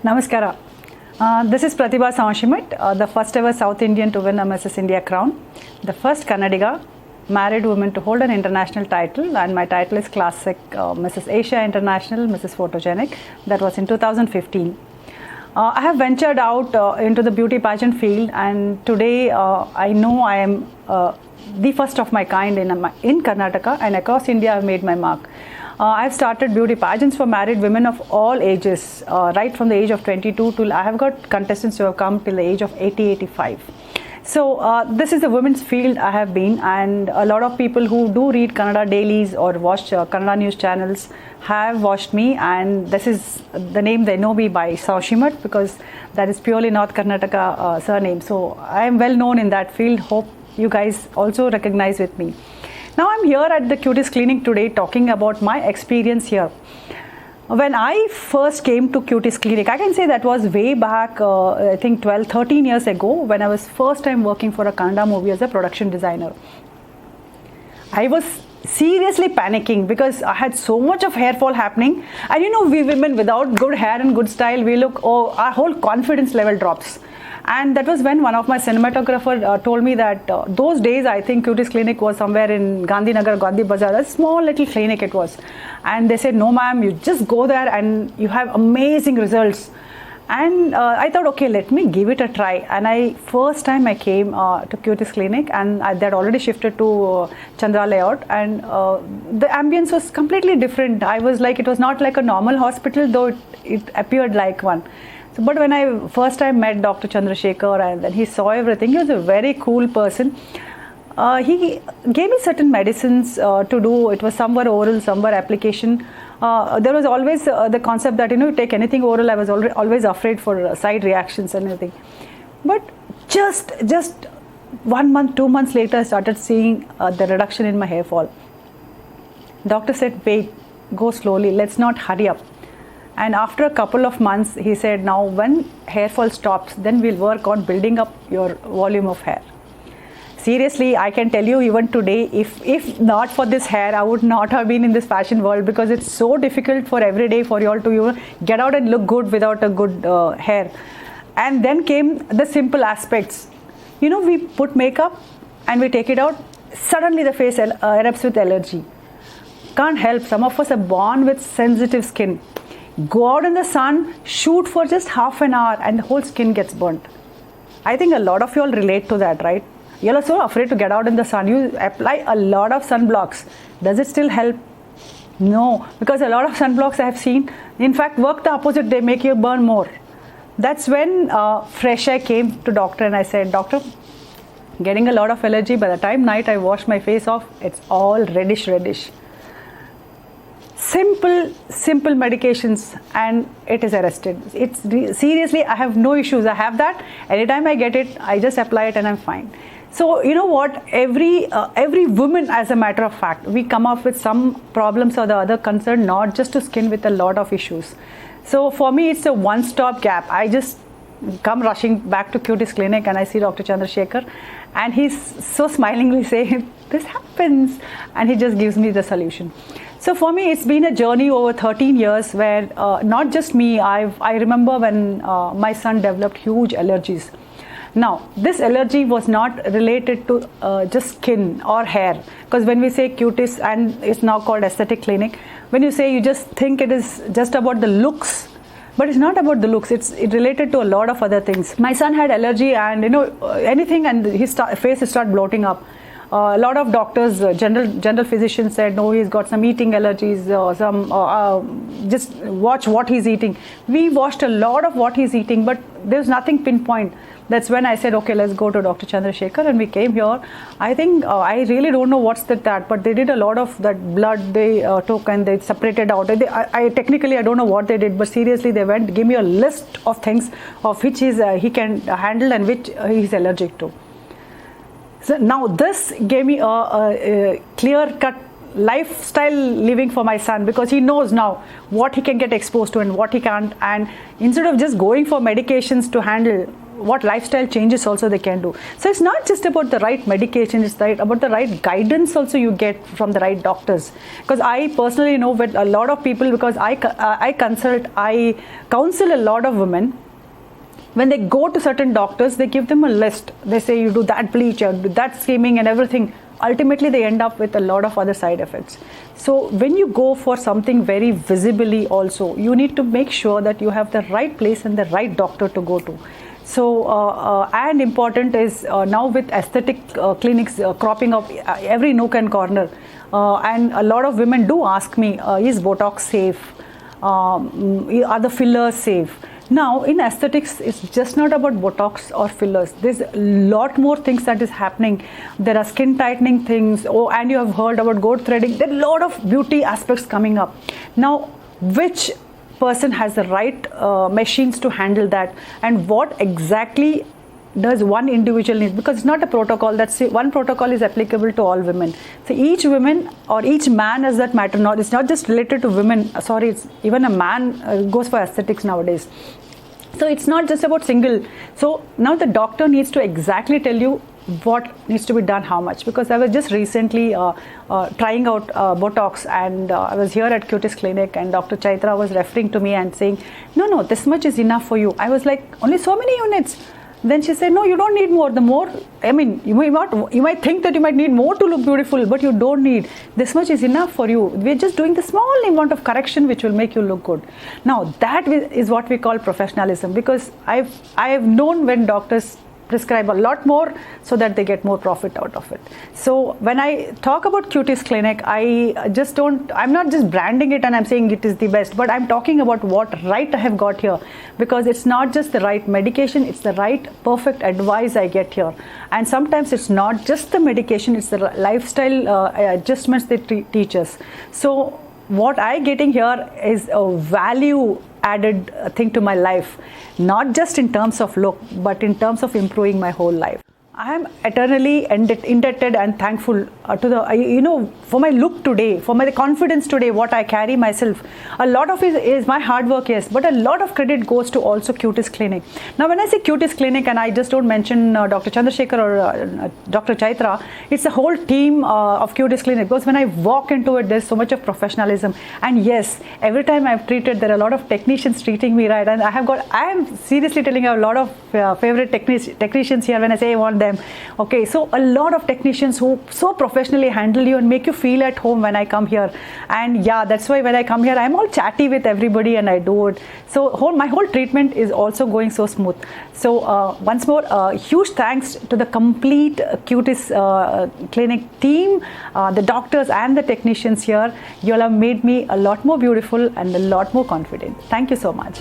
Namaskara. This is Pratibha Samashimit, the first ever South Indian to win a Mrs. India crown, the first Kannadiga married woman to hold an international title, and my title is Classic Mrs. Asia International, Mrs. Photogenic. That was in 2015. I have ventured out into the beauty pageant field, and today I know I am the first of my kind in Karnataka, and across India I have made my mark. I've started beauty pageants for married women of all ages, right from the age of 22 till I have got contestants who have come till the age of 80, 85. So this is the women's field I have been, and a lot of people who do read Kannada dailies or watch Kannada news channels have watched me, and this is the name they know me by, Saushimat, because that is purely North Karnataka surname. So I am well known in that field. Hope you guys also recognize with me. Now I'm here at the Cutis Clinic today talking about my experience here. When I first came to Cutis Clinic, I can say that was way back, I think 12, 13 years ago, when I was first time working for a Kannada movie as a production designer. I was seriously panicking because I had so much of hair fall happening, and you know, we women without good hair and good style, we look, our whole confidence level drops. And that was when one of my cinematographer told me that those days I think Cutis Clinic was somewhere in Gandhinagar, Gandhi Bazaar, a small little clinic it was. And they said, no ma'am, you just go there and you have amazing results. And I thought, okay, let me give it a try. And first time I came to Cutis Clinic, and they had already shifted to Chandra Layout, and the ambience was completely different. I was like, it was not like a normal hospital, though it appeared like one. So, but when I first time met Dr. Chandrasekhar, and then he saw everything, he was a very cool person. He gave me certain medicines to do. It was somewhere oral, somewhere application. There was always the concept that, you know, you take anything oral, I was always afraid for side reactions and everything. But just 1 month, 2 months later, I started seeing the reduction in my hair fall. Doctor said, wait, go slowly, let's not hurry up. And after a couple of months, he said, now when hair fall stops, then we'll work on building up your volume of hair. Seriously, I can tell you even today, if not for this hair, I would not have been in this fashion world, because it's so difficult for every day for you all to get out and look good without a good hair. And then came the simple aspects. You know, we put makeup and we take it out. Suddenly the face erupts with allergy. Can't help. Some of us are born with sensitive skin. Go out in the sun, shoot for just half an hour, and the whole skin gets burnt. I think a lot of you all relate to that, right? You're also afraid to get out in the sun. You apply a lot of sunblocks. Does it still help? No, because a lot of sunblocks I have seen, in fact, work the opposite. They make you burn more. That's when fresh air came to doctor, and I said, doctor, getting a lot of allergy. By the time night I wash my face off, it's all reddish. Simple medications, and it is arrested. Seriously, I have no issues. I have that. Anytime I get it, I just apply it and I'm fine. So you know what, every woman, as a matter of fact, we come up with some problems or the other concern, not just to skin, with a lot of issues. So for me, it's a one-stop gap. I just come rushing back to Cutis Clinic, and I see Dr. Chandrasekhar, and he's so smilingly saying, this happens, and he just gives me the solution. So for me, it's been a journey over 13 years where not just me, I remember when my son developed huge allergies. Now, this allergy was not related to just skin or hair, because when we say Cutis, and it's now called Aesthetic Clinic, when you say, you just think it is just about the looks, but it's not about the looks. It's related to a lot of other things. My son had allergy, and you know, anything, and his face started bloating up. A lot of doctors, general physicians said, no, he's got some eating allergies, or just watch what he's eating. We watched a lot of what he's eating, but there's nothing pinpoint. That's when I said, okay, let's go to Dr. Chandrasekhar, and we came here. I think, I really don't know what's that, but they did a lot of that blood they took, and they separated out. Technically, I don't know what they did, but seriously, they went, give me a list of things of which he can handle and which he's allergic to. So now this gave me a clear-cut lifestyle living for my son, because he knows now what he can get exposed to and what he can't. And instead of just going for medications to handle, what lifestyle changes also they can do. So it's not just about the right medication, it's about the right guidance also you get from the right doctors. Because I personally know with a lot of people, because I counsel a lot of women. When they go to certain doctors, they give them a list. They say you do that bleach, you do that scheming and everything. Ultimately, they end up with a lot of other side effects. So when you go for something very visibly also, you need to make sure that you have the right place and the right doctor to go to. So, and important is now with aesthetic clinics cropping up every nook and corner. And a lot of women do ask me, is Botox safe? Are the fillers safe? Now, in aesthetics, it's just not about Botox or fillers. There's a lot more things that is happening. There are skin tightening things. Oh, and you have heard about gold threading. There are a lot of beauty aspects coming up. Now, which person has the right machines to handle that, and what exactly does one individual need? Because it's not a protocol. That's one protocol is applicable to all women. So each woman or each man, as that matter, not it's not just related to women. Sorry, it's even a man goes for aesthetics nowadays. So it's not just about single. So now the doctor needs to exactly tell you what needs to be done, how much. Because I was just recently trying out Botox, and I was here at Cutis Clinic, and Dr. Chaitra was referring to me and saying, no, this much is enough for you. I was like, only so many units. Then she said, no, you don't need more. The more, I mean, you might think that you might need more to look beautiful, but you don't need. This much is enough for you. We're just doing the small amount of correction which will make you look good. Now, that is what we call professionalism, because I have known when doctors prescribe a lot more so that they get more profit out of it. So when I talk about Cutis Clinic, I'm not just branding it and I'm saying it is the best, but I'm talking about what right I have got here, because it's not just the right medication, it's the right perfect advice I get here. And sometimes it's not just the medication, it's the lifestyle adjustments they teach us. So what I getting here is a value added thing to my life, not just in terms of look, but in terms of improving my whole life. I am eternally indebted and thankful to the, for my look today, for my confidence today, what I carry myself. A lot of it is my hard work, yes, but a lot of credit goes to also Cutis Clinic. Now, when I say Cutis Clinic, and I just don't mention Dr. Chandrasekhar or Dr. Chaitra, it's a whole team of Cutis Clinic, because when I walk into it, there's so much of professionalism. And yes, every time I've treated, there are a lot of technicians treating me right. And I am seriously telling you, a lot of favorite technicians here when I say I want them. Okay, so a lot of technicians who so professionally handle you and make you feel at home when I come here. And yeah, that's why when I come here, I'm all chatty with everybody and I do it. So my whole treatment is also going so smooth. So once more, huge thanks to the complete Cutis Clinic team, the doctors and the technicians here. You all have made me a lot more beautiful and a lot more confident. Thank you so much.